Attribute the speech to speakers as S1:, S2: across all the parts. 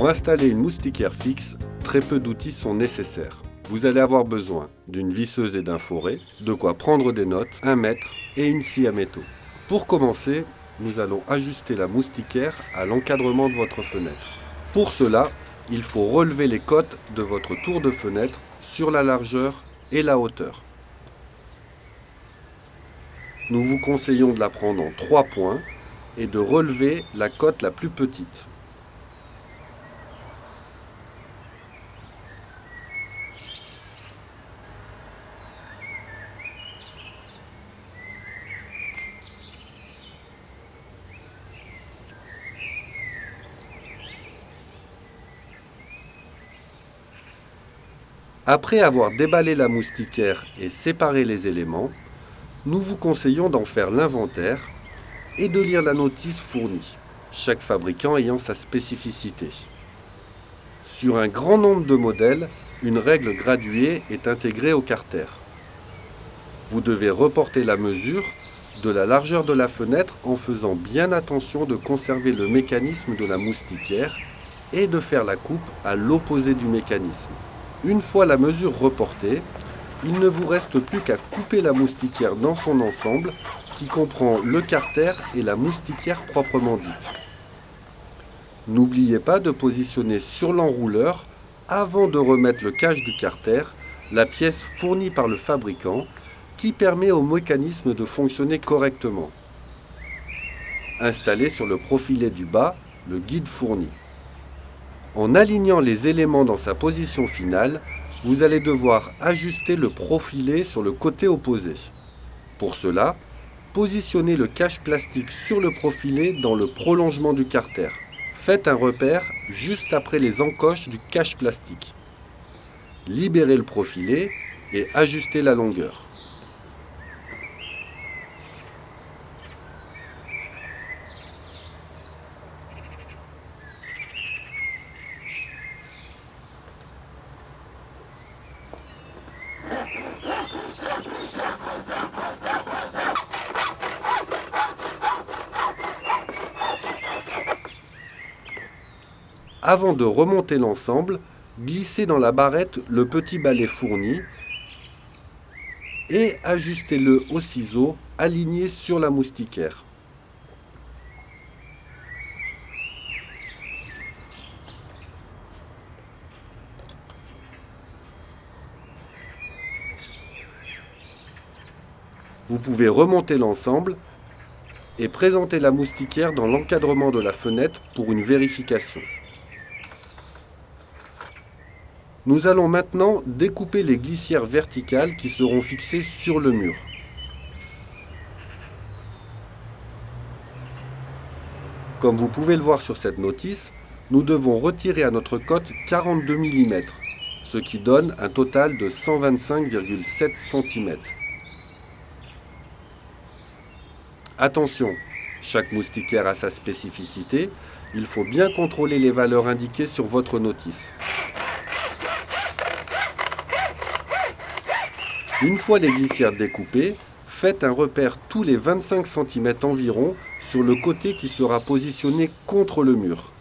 S1: Pour installer une moustiquaire fixe, très peu d'outils sont nécessaires. Vous allez avoir besoin d'une visseuse et d'un forêt, de quoi prendre des notes, un mètre et une scie à métaux. Pour commencer, nous allons ajuster la moustiquaire à l'encadrement de votre fenêtre. Pour cela, il faut relever les côtes de votre tour de fenêtre sur la largeur et la hauteur. Nous vous conseillons de la prendre en 3 points et de relever la cote la plus petite. Après avoir déballé la moustiquaire et séparé les éléments, nous vous conseillons d'en faire l'inventaire et de lire la notice fournie, chaque fabricant ayant sa spécificité. Sur un grand nombre de modèles, une règle graduée est intégrée au carter. Vous devez reporter la mesure de la largeur de la fenêtre en faisant bien attention de conserver le mécanisme de la moustiquaire et de faire la coupe à l'opposé du mécanisme. Une fois la mesure reportée, il ne vous reste plus qu'à couper la moustiquaire dans son ensemble qui comprend le carter et la moustiquaire proprement dite. N'oubliez pas de positionner sur l'enrouleur, avant de remettre le cache du carter, la pièce fournie par le fabricant qui permet au mécanisme de fonctionner correctement. Installez sur le profilet du bas le guide fourni. En alignant les éléments dans sa position finale, vous allez devoir ajuster le profilet sur le côté opposé. Pour cela, positionnez le cache plastique sur le profilet dans le prolongement du carter. Faites un repère juste après les encoches du cache plastique. Libérez le profilet et ajustez la longueur. Avant de remonter l'ensemble, glissez dans la barrette le petit balai fourni et ajustez-le au ciseau aligné sur la moustiquaire. Vous pouvez remonter l'ensemble et présenter la moustiquaire dans l'encadrement de la fenêtre pour une vérification. Nous allons maintenant découper les glissières verticales qui seront fixées sur le mur. Comme vous pouvez le voir sur cette notice, nous devons retirer à notre cote 42 mm, ce qui donne un total de 125,7 cm. Attention, chaque moustiquaire a sa spécificité, il faut bien contrôler les valeurs indiquées sur votre notice. Une fois les glissières découpées, faites un repère tous les 25 cm environ sur le côté qui sera positionné contre le mur.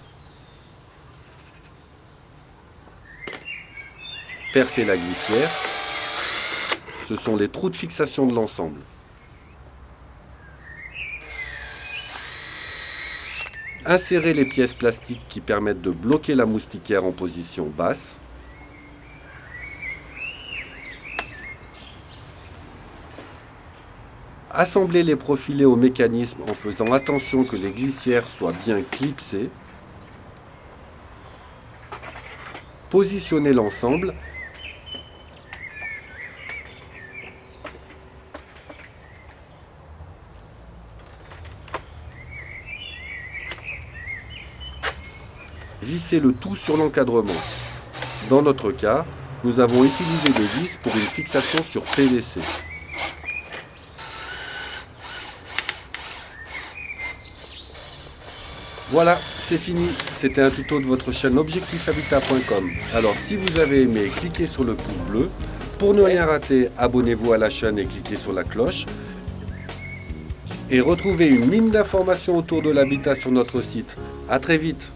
S1: Percez la glissière. Ce sont les trous de fixation de l'ensemble. Insérez les pièces plastiques qui permettent de bloquer la moustiquaire en position basse. Assemblez les profilés au mécanisme en faisant attention que les glissières soient bien clipsées. Positionnez l'ensemble. Vissez le tout sur l'encadrement. Dans notre cas, nous avons utilisé des vis pour une fixation sur PVC. Voilà, c'est fini. C'était un tuto de votre chaîne objectifhabitat.com. Alors si vous avez aimé, cliquez sur le pouce bleu. Pour ne rien rater, abonnez-vous à la chaîne et cliquez sur la cloche. Et retrouvez une mine d'informations autour de l'habitat sur notre site. À très vite.